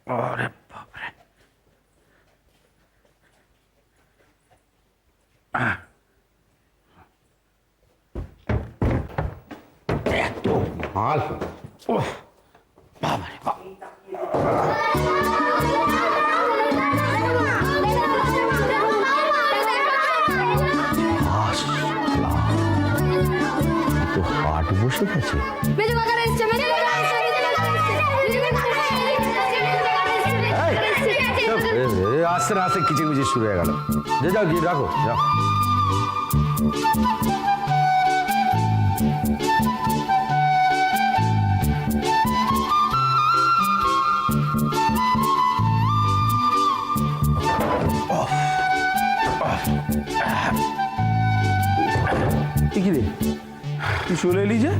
আরে বাপরে, এত মাল! বাবারে বাবা, তো হাট বসে গেছে। আস্তে আস্তে কিচিরমিচির শুরু হয়ে গেল। যে যাও গিয়ে রাখো, যাও। কি রে, তুই চলে এলি যে?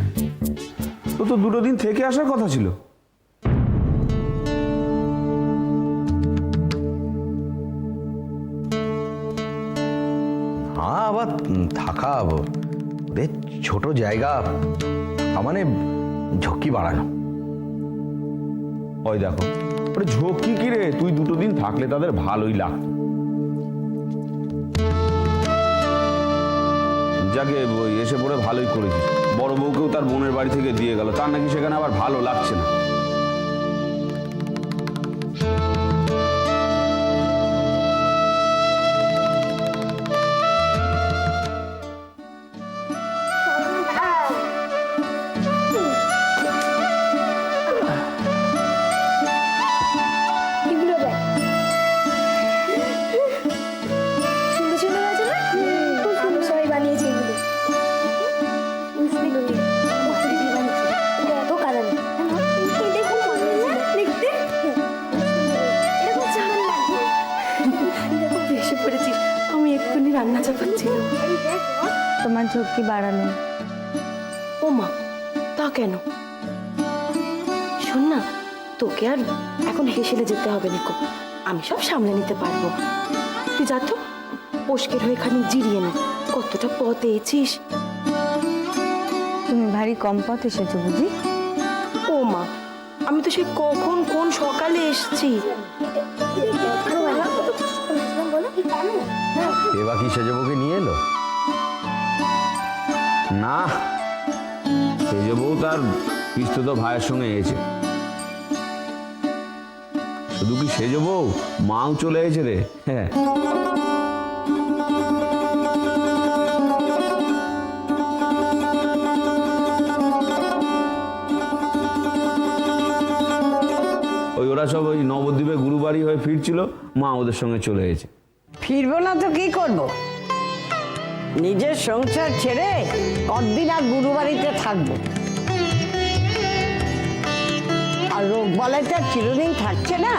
তো তো 2 দিন থেকে আসার কথা ছিল। হ্যাঁ, আবার থাকা ওদের ছোট জায়গা, মানে ঝক্কি বাড়ানো। ওই দেখো, ওরে ঝক্কি কি রে, তুই 2 দিন থাকলে তাদের ভালোই লাগতো। যাকে এসে পড়ে ভালোই করেছিস। বড় বউকেও তার বোনের বাড়ি থেকে দিয়ে গেল, তার নাকি সেখানে আবার ভালো লাগছে না। রান্না চাপাচ্ছিল, তোমার ঝক্কি বাড়ানো। ও মা, তা কেন? শোন না, তোকে আর এখন হেসেলে যেতে হবে নাকো, আমি সব সামলে নিতে পারবো। তুই যা তো, পোষকের হয়ে খানিক জিরিয়ে নে। কতটা পথ এসেছিস। তুমি ভারী কম পথ এসেছো বুঝি? ও মা, আমি তো সে কখন কোন সকালে এসেছি। এবার কি সেজবউকে নিয়ে এলো? না, সেজবউ তার পিস্তত ভাইয়ের সঙ্গে এসেছে। শুধু কি সেজবউ, মাও চলে এসেছে রে। হ্যাঁ, ওরা সব ওই নবদ্বীপে গুরুবাড়ি হয়ে ফিরছিল, মা ওদের সঙ্গে চলে এসেছে। ফিরবো না তো কি করব? নিজের সংসার ছেড়ে কতদিন আর গুরুবাড়িতে থাকবো? আর রোগ বলাইটা চিরদিন থাকছে না,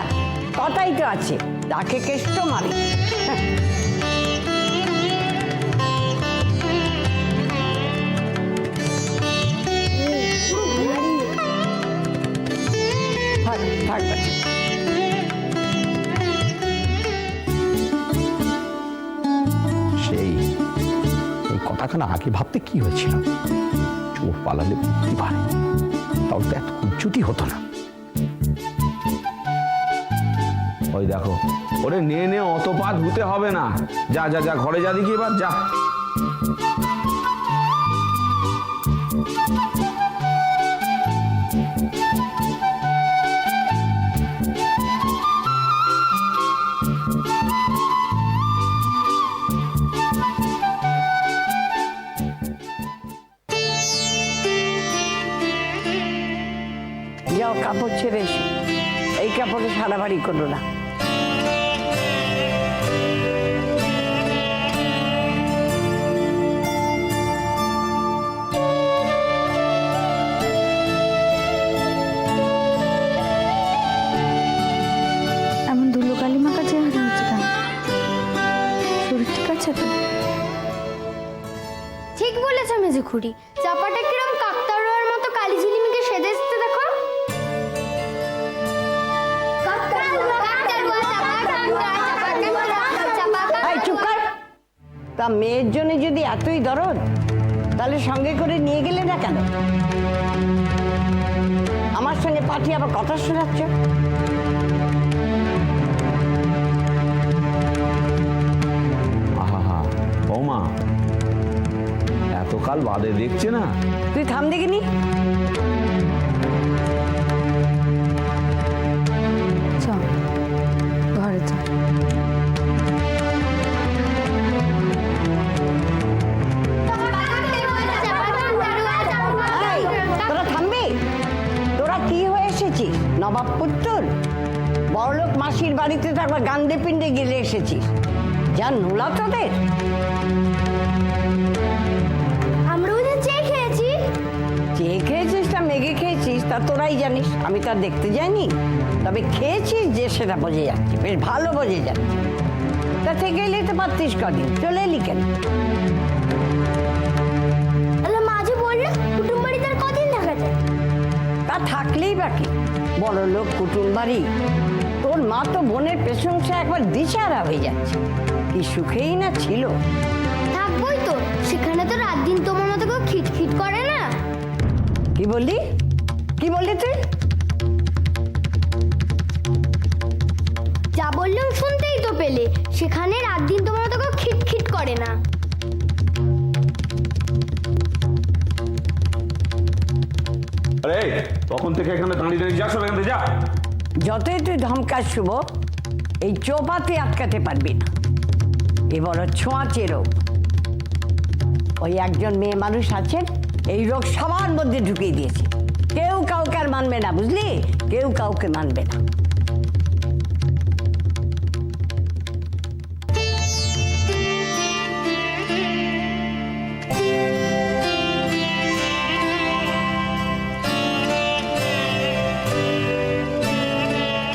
কথাই তো আছে, তাকে কেষ্ট মারি। থাক থাক, কথাখানা আগে ভাবতে কি হয়েছিল? চোর পালালে বুদ্ধি পারে, তাও তো এত উচ্চুতি হতো না। ওই দেখো, ওরে নে নে, অত পা ধুতে হবে না। যা যা যা, ঘরে যা দেখি, এবার যা। যাও, কাপড় ছেড়ে এসো। এই কাপড়ে সারা বাড়ি করো না। এমন ধুলো কালিমাকা চেহারা হচ্ছে কেন? শরীর ঠিক আছে তো? ঠিক বলেছে মেজে খুড়ি, চাপাটা কিরম কাকতাড়ুয়ার মতো কালি ঝিলিমিকে সেজে এসেছে দেখো। চুপ কর। তা মেয়ের জন্য যদি এতই দরদ, তাহলে সঙ্গে করে নিয়ে গেলে না কেন? আমার সঙ্গে পাঠিয়ে আবার কথা শোনাচ্ছ। আহা বৌমা, এতকাল বাদে দেখছে না। তুই থাম দেখিনি। চল ঘরে চল। এই, তোরা থামবি? তোরা কি হয়ে এসেছিস? নবাব পুত্তর? বড়লোক মাসির বাড়িতে তো একবার গান্দে পিণ্ডে গেলে এসেছিস। যা নোলা তোদের। আমরা ওদের চেয়ে খেয়েছি। চেয়ে খেয়েছিস তা মেঘে খেয়েছিস তা তোরাই জানিস, আমি তা দেখতে যাইনি। তবে খেয়েছিস যে সেটা বোঝে যাচ্ছে, বেশ ভালো বোঝে যাচ্ছে। তা থেকে এলে তো পারতিস কদিন, চলে এলি কেন? তাহলে মাঝে বললো কুটুম বাড়িতে আর কদিন থাকা যায়? তা থাকলেই বাকি বড় লোক কুটুম বাড়ি। তোর মা তো বোনের প্রশংসা একবার দিশারা হয়ে যাচ্ছে। কি সুখেই না ছিল। থাকবোই তো, সেখানে তো রাত দিন তোমার মতো কেউ খিটখিট করে না। কি বললি? কি বললি তুই? যা বললাম শুনতেই তো পেলে, সেখানে রাত দিন তোমার মতো কেউ খিটখিট করে না। আরে তখন থেকে এখানে দাঁড়িয়ে দাঁড়িয়ে যা, সব এখান থেকে যা। যতই তুই ধমকাস শুভ, এই চৌপাতে আটকাতে পারবি না। এ বড় ছোঁয়াচে রোগ। ওই একজন মেয়ে মানুষ আছেন, এই রোগ সবার মধ্যে ঢুকিয়ে দিয়েছে। কেউ কাউকে আর মানবে না, বুঝলি? কেউ কাউকে মানবে না।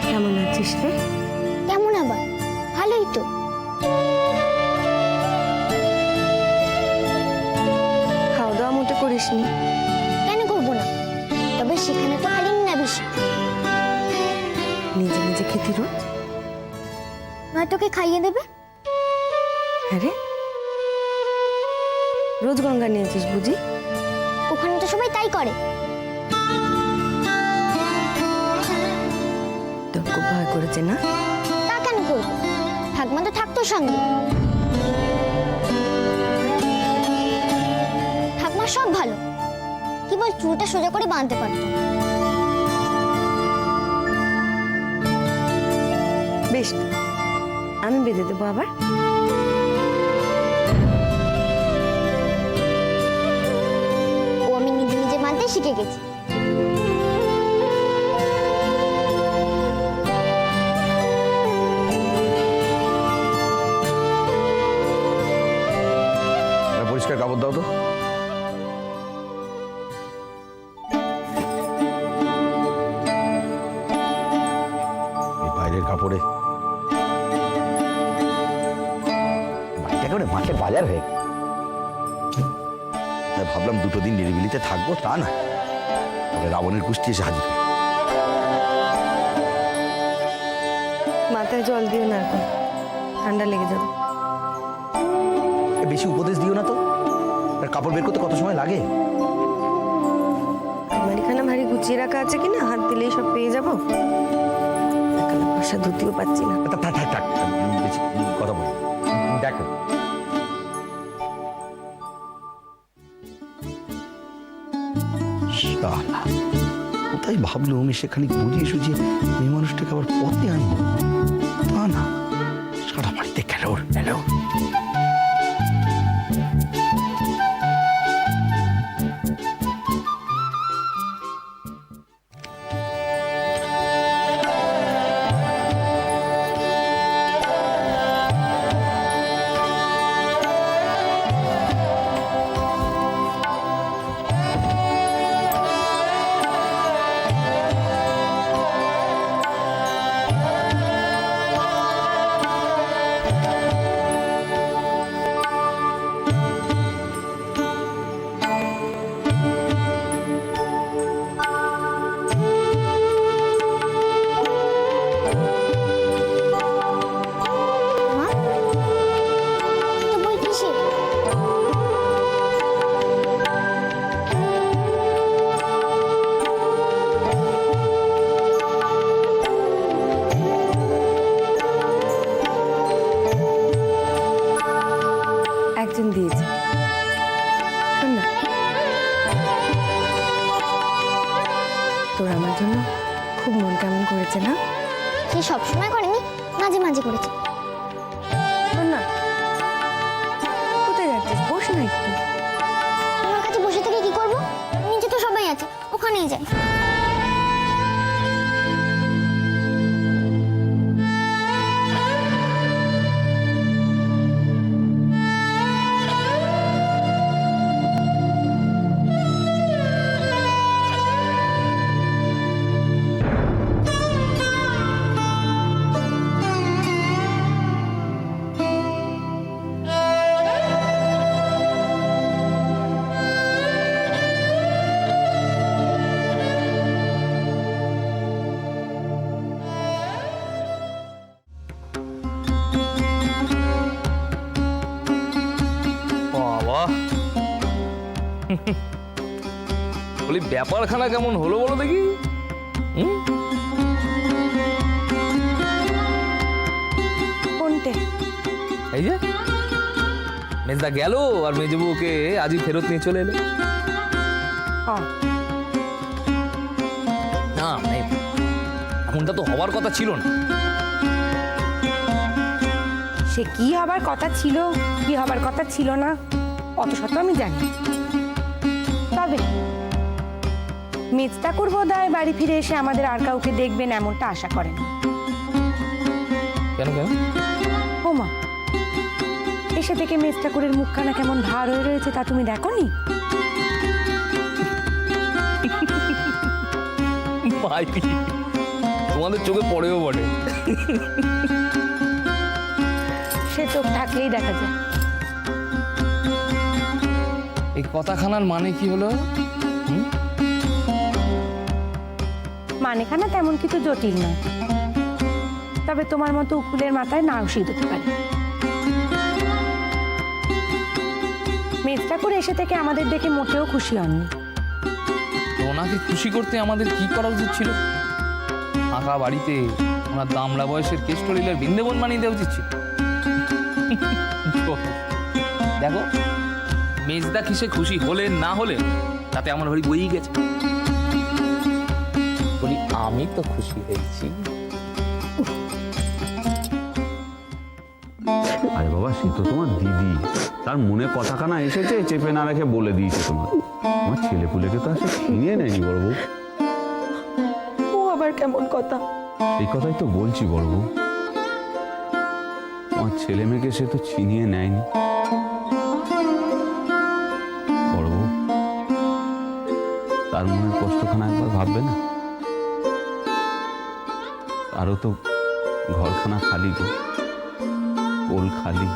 কেমন আছিস রে? কেমন আবার? ভালোই তো। খাওয়া দাওয়া মতো করিসনি? কেন করবো না? তবে সেখানে তো হারিম না বেশি। নিজে নিজে খেতে রোজ? মা তোকে খাইয়ে দেবে। হ্যাঁ রে, রোজ গঙ্গা নিয়েছিস বুঝি? ওখানে তো সবাই তাই করে। তোর খুব ভয় করেছে না? তা কেন করবো? ঠাকমা তো থাকতো সঙ্গে। ঠাকমা সব ভালো, কেবল চুলটা সোজা করে বাঁধতে পারতো। বেশ, আমি বেঁধে দেবো আবার। ও আমি নিজে নিজে বাঁধতে শিখে গেছি। পরিষ্কার কাপড় দাও তো। এই বাইরের কাপড়ে বাড়িটা করে মাঠের বাজার হয়ে গেল। তাই ভাবলাম দুটো দিন নিরিবিলিতে থাকবো, তা না, তবে রাবণের কুষ্টি এসে হাজির হয়ে। মাথায় জল দিও না এখন, ঠান্ডা লেগে যাবে। বেশি উপদেশ দিও না তো। আর কাপড় বের করতে কত সময় লাগে? আমার এখানে ভারী গুছিয়ে রাখা আছে কিনা, হাত দিলেই সব পেয়ে যাবো। এখানে বর্ষা ধুতিও পাচ্ছি না। থাক থাক থাক, বেশি কথা বলি। দেখো শালা, কোথায় ভাবলো আমি সেখানে বুঝিয়ে সুঝিয়ে মেয়ে মানুষটাকে আবার পথে আনবো, তা না, সারা বাড়িতে খেলোর খেলো। তোর আমার জন্য খুব মন কেমন করেছে না? সে সবসময় করেনি, মাঝে মাঝে করেছে। শোন না, কোথায় যাচ্ছিস? বস না একটু। তোমার কাছে বসে থেকে কি করবো? নিচে তো সবাই আছে, ওখানেই যাই। বাবা বলি ব্যাপারখানা কেমন হলো বলো দেখি। কোনটে? এই যে মেজদা গেল আর মেজবুকে আজই ফেরত নিয়ে চলে এলো। না মানে এমনটা তো হওয়ার কথা ছিল না। সে কি হবার কথা ছিল, কি হবার কথা ছিল না, অত শত আমি জানি। তবে মেজ ঠাকুর বোধহয় বাড়ি ফিরে এসে আমাদের আর কাউকে দেখবেন এমনটা আশা করেন। কেন কেন? ওমা, এসে থেকে মেজ ঠাকুরের মুখখানা কেমন ভার হয়ে রয়েছে তা তুমি দেখোনি? মাইরি, তোমাদের চোখে পড়েও বটে। সে চোখ থাকলেই দেখা যায়। এই কথাখানার মানে কি হলো? মানেখানা তেমন কিছু জটিল নয়, তবে তোমার মতো উকুলের মাথায় নাও সিদ্ধ হতে পারে। মেজ ঠাকুর এসে থেকে আমাদের দেখে মোটেও খুশি হননি। তো ওনাকে খুশি করতে আমাদের কি করা উচিত ছিল? ফাঁকা বাড়িতে ওনার দামড়া বয়সের কেষ্টলীলার বৃন্দাবন বানিয়ে দেওয়া উচিত ছিল। দেখো মেজদা কিসে খুশি হলেন না হলেন তাতে আমার বাড়ি বই গেছে। বলি আমি তো খুশি হয়েছি। আরে বাবা, সে তো তোমার দিদি, তার মনে কথাখানা এসেছে, চেপে না রেখে বলে দিয়েছে তোমার। আমার ছেলে পুলেকে তো আসে ছিনিয়ে নেয়নি বড় বউ। ও আবার কেমন কথা? এই কথাই তো বলছি বড় বউ, আমার ছেলে মেয়েকে সে তো ছিনিয়ে নেয়নি। বড় বউ, তার মনের কষ্টখানা একবার ভাববে না? আরো তো ঘরখানা খালি গো, কোল খালি।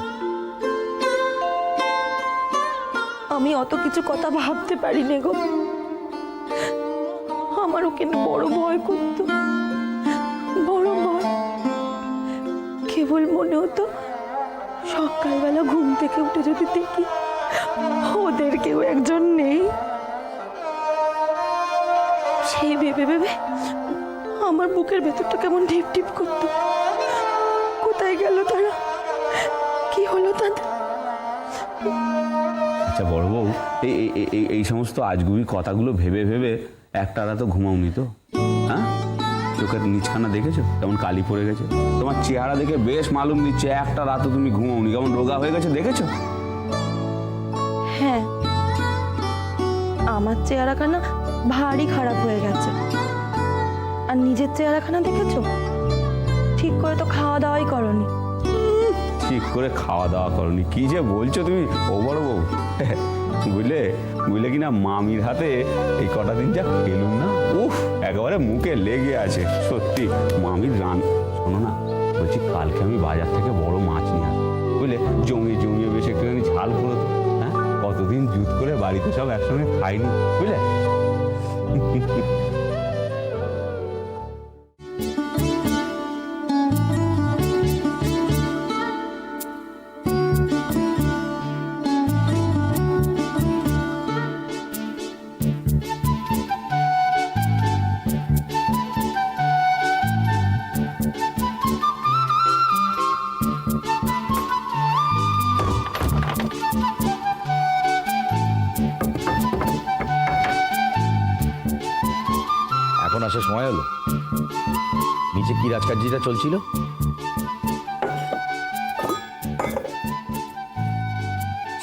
আমি অত কিছু কথা ভাবতে পারিনি গো। আমার ওকে বড় ভয় করতো, বড় ভয়। কেবল মনে হতো সকালবেলা ঘুম থেকে উঠে যদি দেখি ওদের কেউ একজন নেই, সেই ভেবে ভেবে আমার বুকের ভেতরটা কেমন ঢিপ ঢিপ করতো। কোথায় গেল তারা? কি হলো তাদের? আচ্ছা বড় বউ, এই সমস্ত আজগুবি কথাগুলো ভেবে ভেবে একটা রাতও ঘুমাওনি তো? হ্যাঁ, চোখের নিচখানা দেখেছো কেমন কালি পড়ে গেছে? তোমার চেহারা দেখে বেশ মালুম দিচ্ছে একটা রাতও তুমি ঘুমাওনি, কেমন রোগা হয়ে গেছে দেখেছো? হ্যাঁ, আমার চেহারাখানা ভারী খারাপ হয়ে গেছে। আর নিজের চেহারাখানা দেখেছো? ঠিক করে তো খাওয়া দাওয়াই করনি। ঠিক করে খাওয়া দাওয়া করনি? কি যে বলছো তুমি ও বড় বউ! বুঝলে বুঝলে কিনা, মামির হাতে এই কটা দিন যা খেলুম না, উফ, একেবারে মুখে লেগে আছে সত্যি। মামির রান, শোনো না, বলছি কালকে আমি বাজার থেকে বড় মাছ নিয়ে আসবো, বুঝলে, জমিয়ে জমিয়ে বেশ একটুখানি ঝাল করে তো। হ্যাঁ, কতদিন জুত করে বাড়িতে সব একসঙ্গে খাইনি, বুঝলে। আসার সময় হলো? নিচে কি রাজকার্যটা চলছিল?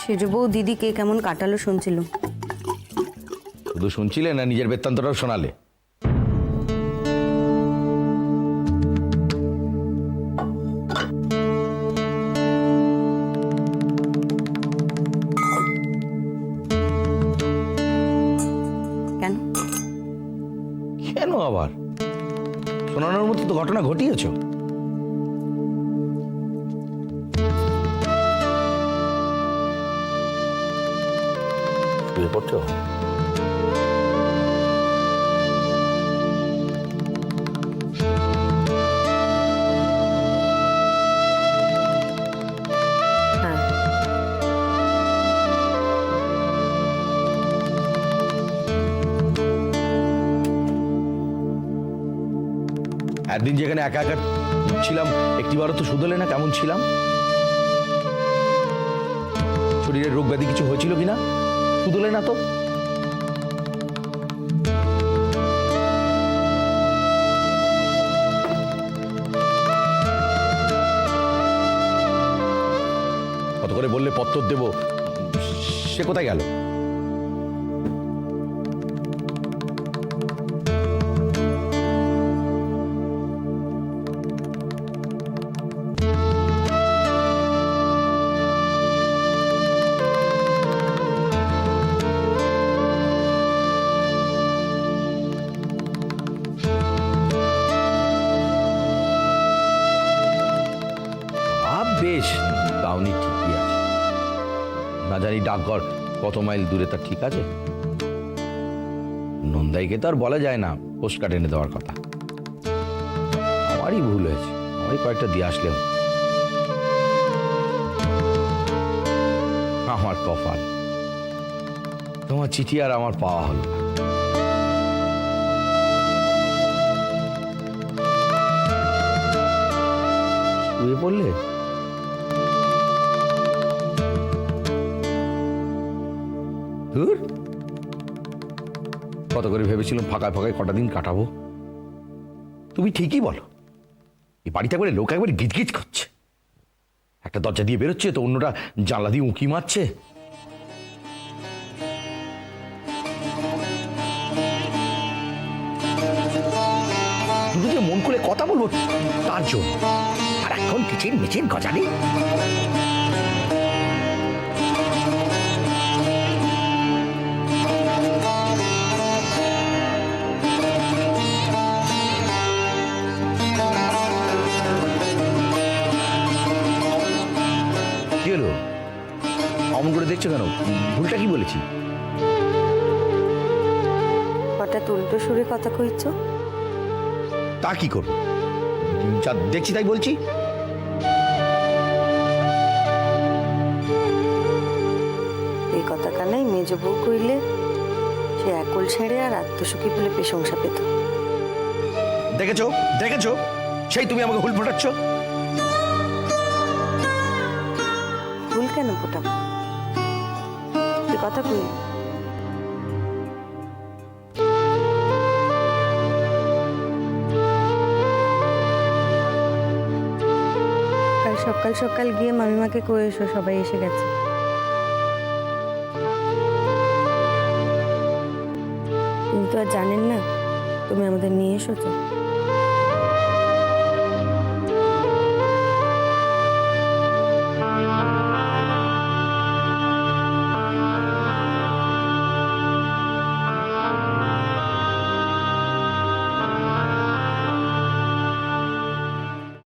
সেজ বউ দিদি কে কেমন কাটালো শুনছিল। শুধু শুনছিলে না নিজের বৃত্তান্তটাও শোনালে? কেন? কেন আবার? শোনানোর মতো তো ঘটনা ঘটিয়েছো। শুয়ে পড়ছো? হ্যাঁ। একদিন যেখানে একা একা ছিলাম একটিবারও তো শুধলে না কেমন ছিলাম? শরীরের রোগ ব্যাধি কিছু হয়েছিল কিনা শুধলে না তো? কত করে বললে পত্তর দেব, সে কোথায় গেল? বেশ, দাউনি ঠিকই আছে। না জানি ডাকঘর কত মাইল দূরে, তার ঠিক আছে? নন্দাইকে তো আর বলা যায় না পোস্ট কার্ড এনে দেওয়ার কথা। আমারই ভুল হয়েছে, আমারই কয়েকটা দিয়ে আসলে হতো। আমার কপাল, তোমার চিঠি আর আমার পাওয়া হলো না। শুয়ে পড়লে? ধুর, কত করে ভেবেছিলাম ফাঁকায় ফাঁকায় কটা দিন কাটাবো। তুমি ঠিকই বলো, এই বাড়িতে একবারে লোক একবারে গিজগিজ করছে। একটা দরজা দিয়ে বেরোচ্ছে তো অন্যটা জানলা দিয়ে উঁকি মারছে। দুটো যে মন করে কথা বলবো তার জন্য, আর এখন কিচির মিচির গজালি। কি হলো? অমন করে দেখছো কেন? ভুলটা কি বলেছি? হঠাৎ উল্টো সুরে কথা কইছ। তা কি করবো, যা দেখছি তাই বলছি। এই কথা কানাই মেজ বউ কইলে সে একল ছেড়ে আর আত্মসুখী বলে প্রশংসা পেত। দেখেছো দেখেছো, সেই তুমি আমাকে হুল ফোটাচ্ছ। ভুল কেন ফোটাবো? তুই কথা কই। কাল সকাল সকাল গিয়ে মামিমাকে কয়ে এসো সবাই এসে গেছে। তিনি তো আর জানেন না তুমি আমাদের নিয়ে এসেছো।